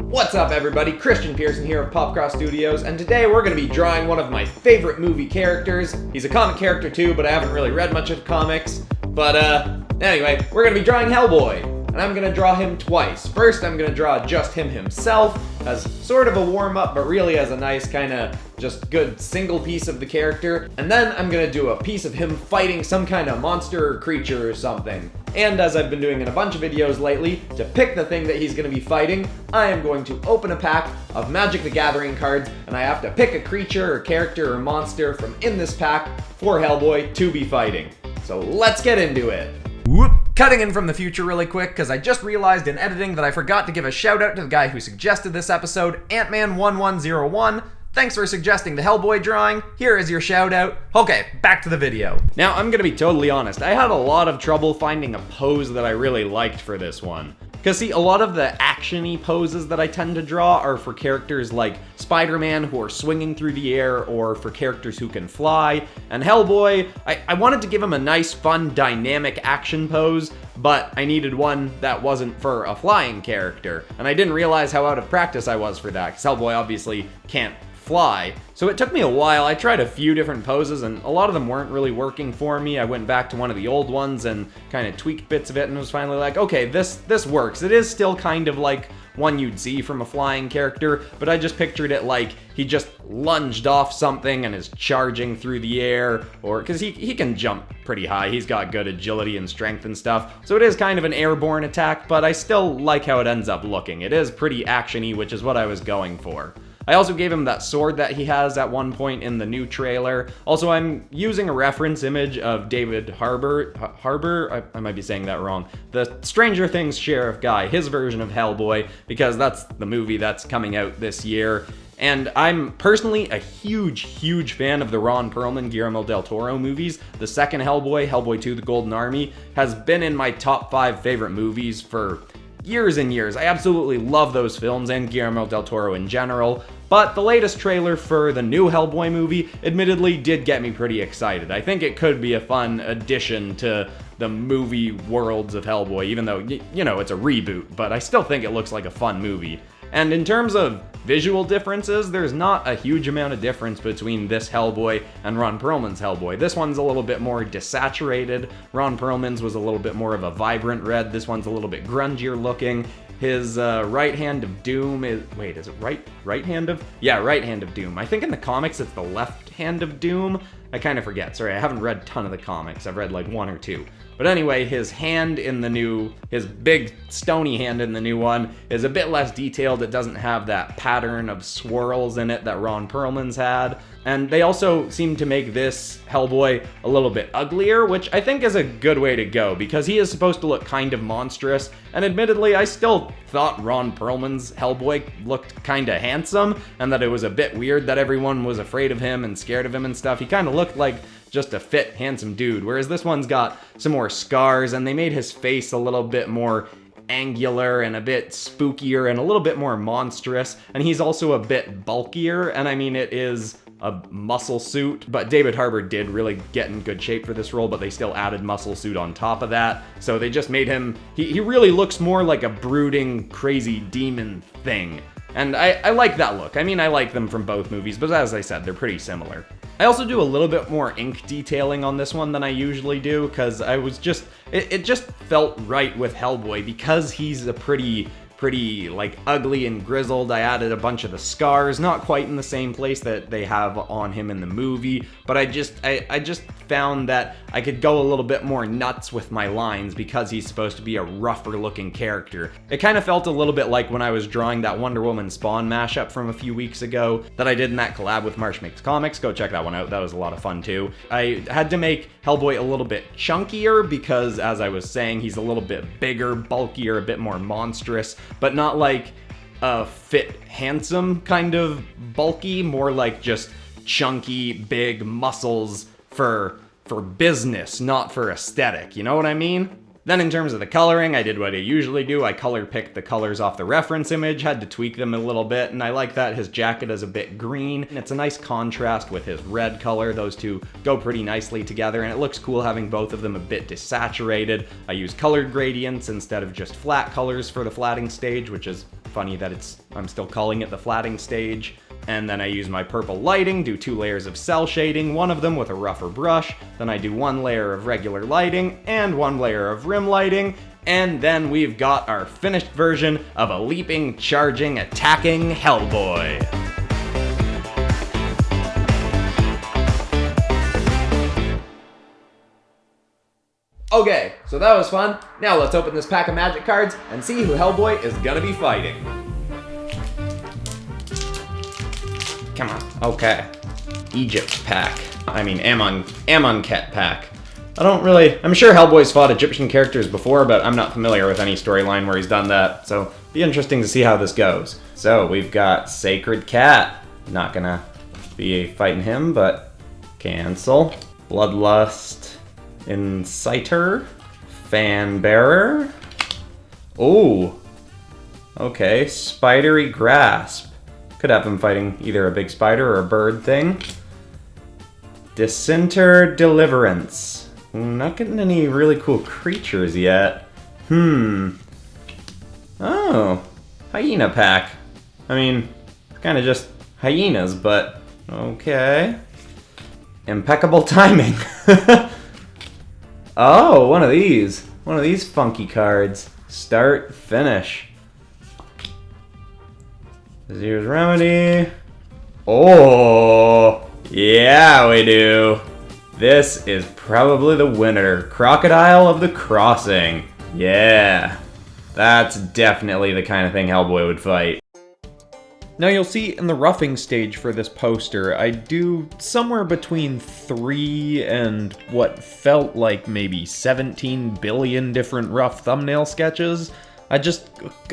What's up everybody, Christian Pearson here of Popcross Studios, and today we're going to be drawing one of my favorite movie characters. He's a comic character too, but I haven't really read much of comics. But anyway, we're going to be drawing Hellboy, and I'm going to draw him twice. First, I'm going to draw just him himself as sort of a warm-up, but really as a nice kind of just good single piece of the character. And then I'm going to do a piece of him fighting some kind of monster or creature or something. And as I've been doing in a bunch of videos lately, to pick the thing that he's going to be fighting, I am going to open a pack of Magic the Gathering cards, and I have to pick a creature or character or monster from in this pack for Hellboy to be fighting. So let's get into it. Whoop. Cutting in from the future really quick, because I just realized in editing that I forgot to give a shout out to the guy who suggested this episode, Antman1101. Thanks for suggesting the Hellboy drawing. Here is your shout out. Okay, back to the video. Now, I'm gonna be totally honest. I had a lot of trouble finding a pose that I really liked for this one. Because see, a lot of the action-y poses that I tend to draw are for characters like Spider-Man who are swinging through the air, or for characters who can fly. And Hellboy, I wanted to give him a nice, fun, dynamic action pose, but I needed one that wasn't for a flying character. And I didn't realize how out of practice I was for that, because Hellboy obviously can't fly. So it took me a while. I tried a few different poses and a lot of them weren't really working for me. I went back to one of the old ones and kind of tweaked bits of it and was finally like, okay, this works. It is still kind of like one you'd see from a flying character, but I just pictured it like he just lunged off something and is charging through the air, or because he can jump pretty high. He's got good agility and strength and stuff. So it is kind of an airborne attack, but I still like how it ends up looking. It is pretty actiony, which is what I was going for. I also gave him that sword that he has at one point in the new trailer. Also, I'm using a reference image of David Harbour, I might be saying that wrong, the Stranger Things sheriff guy, his version of Hellboy, because that's the movie that's coming out this year. And I'm personally a huge fan of the Ron Perlman, Guillermo del Toro movies. The second Hellboy, Hellboy 2: The Golden Army, has been in my top 5 favorite movies for years and years. I absolutely love those films and Guillermo del Toro in general. But the latest trailer for the new Hellboy movie admittedly did get me pretty excited. I think it could be a fun addition to the movie worlds of Hellboy, even though, you know, it's a reboot, but I still think it looks like a fun movie. And in terms of visual differences, there's not a huge amount of difference between this Hellboy and Ron Perlman's Hellboy. This one's a little bit more desaturated. Ron Perlman's was a little bit more of a vibrant red. This one's a little bit grungier looking. His right hand of doom is, wait, is it right hand of? Yeah, right hand of doom. I think in the comics it's the left hand of doom. I kind of forget. Sorry, I haven't read a ton of the comics. I've read like 1 or 2. But anyway, his hand in the new, his big stony hand in the new one is a bit less detailed. It doesn't have that pattern of swirls in it that Ron Perlman's had. And they also seem to make this Hellboy a little bit uglier, which I think is a good way to go, because he is supposed to look kind of monstrous. And admittedly, I still thought Ron Perlman's Hellboy looked kind of handsome, and that it was a bit weird that everyone was afraid of him and scared of him and stuff. He kind of looked like just a fit, handsome dude, whereas this one's got some more scars, and they made his face a little bit more angular and a bit spookier and a little bit more monstrous, and he's also a bit bulkier, and I mean, it is a muscle suit, but David Harbour did really get in good shape for this role, but they still added muscle suit on top of that, so they just made him, he really looks more like a brooding, crazy demon thing. And I like that look. I mean, I like them from both movies, but as I said, they're pretty similar. I also do a little bit more ink detailing on this one than I usually do, because I was just, it just felt right with Hellboy, because he's a pretty like ugly and grizzled. I added a bunch of the scars, not quite in the same place that they have on him in the movie, but I just found that I could go a little bit more nuts with my lines because he's supposed to be a rougher looking character. It kind of felt a little bit like when I was drawing that Wonder Woman Spawn mashup from a few weeks ago that I did in that collab with Marsh Makes Comics. Go check that one out. That was a lot of fun too. I had to make Hellboy a little bit chunkier because, as I was saying, he's a little bit bigger, bulkier, a bit more monstrous, but not like a fit, handsome kind of bulky, more like just chunky, big muscles for business, not for aesthetic, you know what I mean? Then in terms of the coloring, I did what I usually do. I color picked the colors off the reference image, had to tweak them a little bit, and I like that his jacket is a bit green. And it's a nice contrast with his red color. Those two go pretty nicely together, and it looks cool having both of them a bit desaturated. I use colored gradients instead of just flat colors for the flatting stage, which is funny that I'm still calling it the flatting stage. And then I use my purple lighting, do 2 layers of cell shading, one of them with a rougher brush. Then I do 1 layer of regular lighting and 1 layer of rim lighting. And then we've got our finished version of a leaping, charging, attacking Hellboy. Okay, so that was fun. Now let's open this pack of magic cards and see who Hellboy is gonna be fighting. Come on. Okay. Egypt pack. I mean, Amonkhet pack. I'm sure Hellboy's fought Egyptian characters before, but I'm not familiar with any storyline where he's done that, so be interesting to see how this goes. So, we've got Sacred Cat. Not gonna be fighting him, but cancel. Bloodlust Inciter. Fan Bearer. Oh. Okay, Spidery Grasp. Could have him fighting either a big spider or a bird thing. Disinter Deliverance. Not getting any really cool creatures yet. Oh. Hyena pack. I mean, it's kind of just hyenas, but okay. Impeccable timing. Oh, one of these. One of these funky cards. Start, finish. Here's Remedy. Oh, yeah, we do. This is probably the winner. Crocodile of the Crossing. Yeah, that's definitely the kind of thing Hellboy would fight. Now you'll see in the roughing stage for this poster, I do somewhere between 3 and what felt like maybe 17 billion different rough thumbnail sketches. I just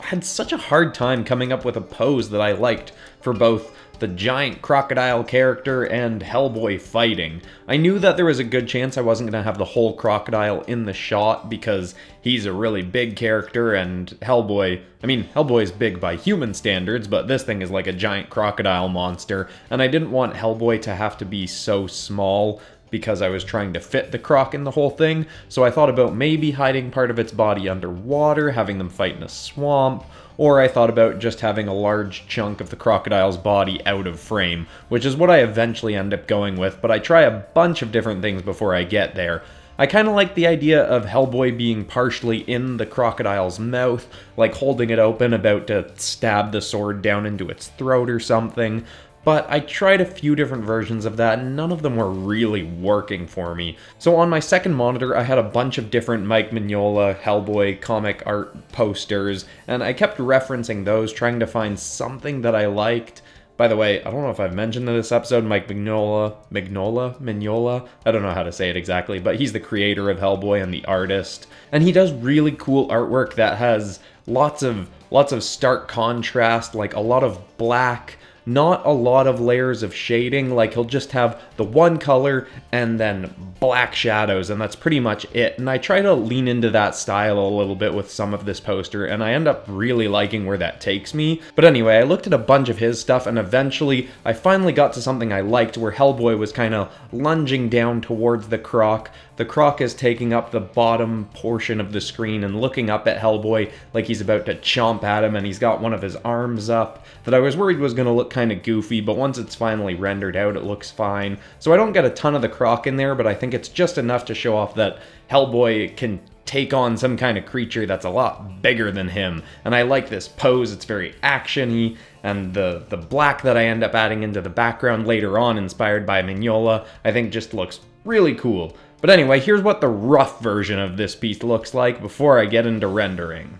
had such a hard time coming up with a pose that I liked for both the giant crocodile character and Hellboy fighting. I knew that there was a good chance I wasn't going to have the whole crocodile in the shot because he's a really big character and Hellboy's big by human standards, but this thing is like a giant crocodile monster, and I didn't want Hellboy to have to be so small because I was trying to fit the croc in the whole thing, so I thought about maybe hiding part of its body underwater, having them fight in a swamp, or I thought about just having a large chunk of the crocodile's body out of frame, which is what I eventually end up going with, but I try a bunch of different things before I get there. I kind of like the idea of Hellboy being partially in the crocodile's mouth, like holding it open, about to stab the sword down into its throat or something. But I tried a few different versions of that, and none of them were really working for me. So on my second monitor, I had a bunch of different Mike Mignola Hellboy comic art posters, and I kept referencing those, trying to find something that I liked. By the way, I don't know if I've mentioned in this episode, Mike Mignola, I don't know how to say it exactly, but he's the creator of Hellboy and the artist. And he does really cool artwork that has lots of stark contrast, like a lot of black, not a lot of layers of shading. Like he'll just have the one color and then black shadows, and that's pretty much it. And I try to lean into that style a little bit with some of this poster, and I end up really liking where that takes me. But anyway, I looked at a bunch of his stuff, and eventually I finally got to something I liked, where Hellboy was kind of lunging down towards the croc. The croc is taking up the bottom portion of the screen and looking up at Hellboy like he's about to chomp at him, and he's got one of his arms up that I was worried was going to look kind of goofy, but once it's finally rendered out, it looks fine. So I don't get a ton of the croc in there, but I think it's just enough to show off that Hellboy can take on some kind of creature that's a lot bigger than him. And I like this pose, it's very action-y, and the black that I end up adding into the background later on, inspired by Mignola, I think just looks really cool. But anyway, here's what the rough version of this piece looks like before I get into rendering.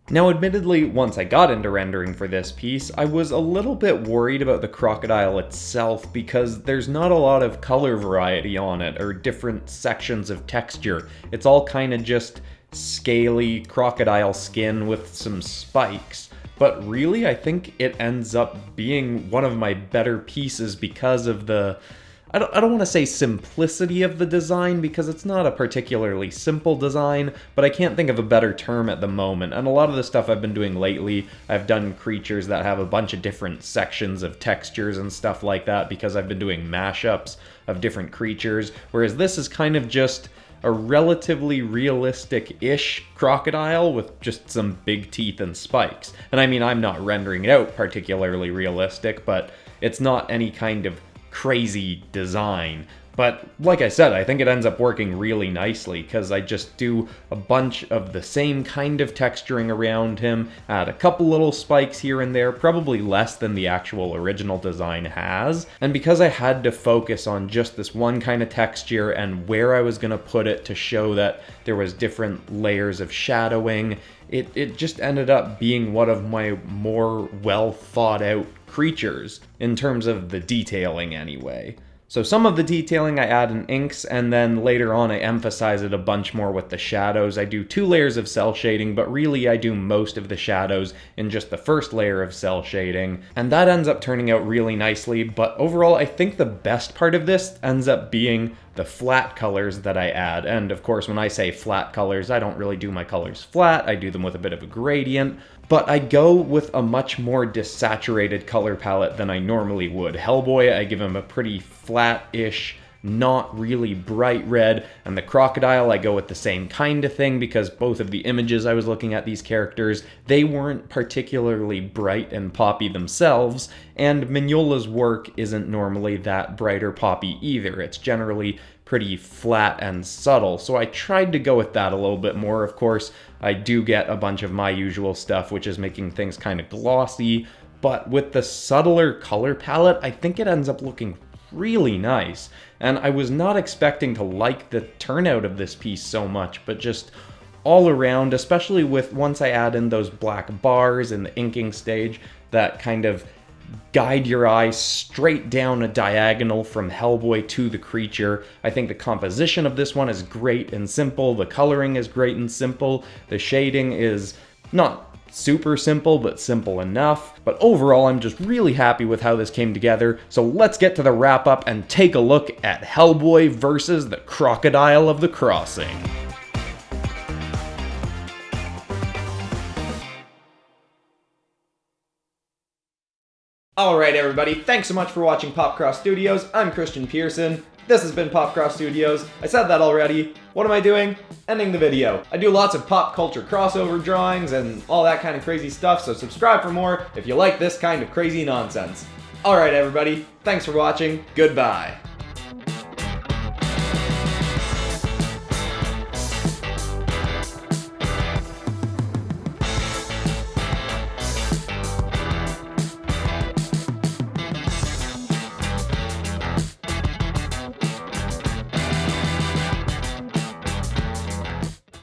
Now admittedly, once I got into rendering for this piece, I was a little bit worried about the crocodile itself because there's not a lot of color variety on it or different sections of texture. It's all kind of just scaly crocodile skin with some spikes. But really, I think it ends up being one of my better pieces because of the, I don't want to say simplicity of the design, because it's not a particularly simple design, but I can't think of a better term at the moment. And a lot of the stuff I've been doing lately, I've done creatures that have a bunch of different sections of textures and stuff like that because I've been doing mashups of different creatures, whereas this is kind of just a relatively realistic-ish crocodile with just some big teeth and spikes. And I mean, I'm not rendering it out particularly realistic, but it's not any kind of crazy design. But like I said, I think it ends up working really nicely because I just do a bunch of the same kind of texturing around him, add a couple little spikes here and there, probably less than the actual original design has. And because I had to focus on just this one kind of texture and where I was going to put it to show that there was different layers of shadowing, it just ended up being one of my more well thought out creatures, in terms of the detailing anyway. So some of the detailing I add in inks, and then later on I emphasize it a bunch more with the shadows. I do 2 layers of cell shading, but really I do most of the shadows in just the first layer of cell shading, and that ends up turning out really nicely. But overall, I think the best part of this ends up being the flat colors that I add. And of course, when I say flat colors, I don't really do my colors flat, I do them with a bit of a gradient. But I go with a much more desaturated color palette than I normally would. Hellboy, I give him a pretty flat-ish, not really bright red, and the crocodile, I go with the same kind of thing because both of the images I was looking at these characters, they weren't particularly bright and poppy themselves, and Mignola's work isn't normally that bright or poppy either. It's generally pretty flat and subtle, so I tried to go with that a little bit more. Of course, I do get a bunch of my usual stuff, which is making things kind of glossy, but with the subtler color palette, I think it ends up looking really nice. And I was not expecting to like the turnout of this piece so much, but just all around, especially with once I add in those black bars in the inking stage that kind of guide your eye straight down a diagonal from Hellboy to the creature. I think the composition of this one is great and simple, the coloring is great and simple, the shading is not super simple, but simple enough. But overall, I'm just really happy with how this came together. So let's get to the wrap up and take a look at Hellboy versus the Crocodile of the Crossing. Alright everybody, thanks so much for watching Popcross Studios. I'm Christian Pearson. This has been Popcross Studios. I said that already. What am I doing? Ending the video. I do lots of pop culture crossover drawings and all that kind of crazy stuff, so subscribe for more if you like this kind of crazy nonsense. Alright everybody, thanks for watching. Goodbye.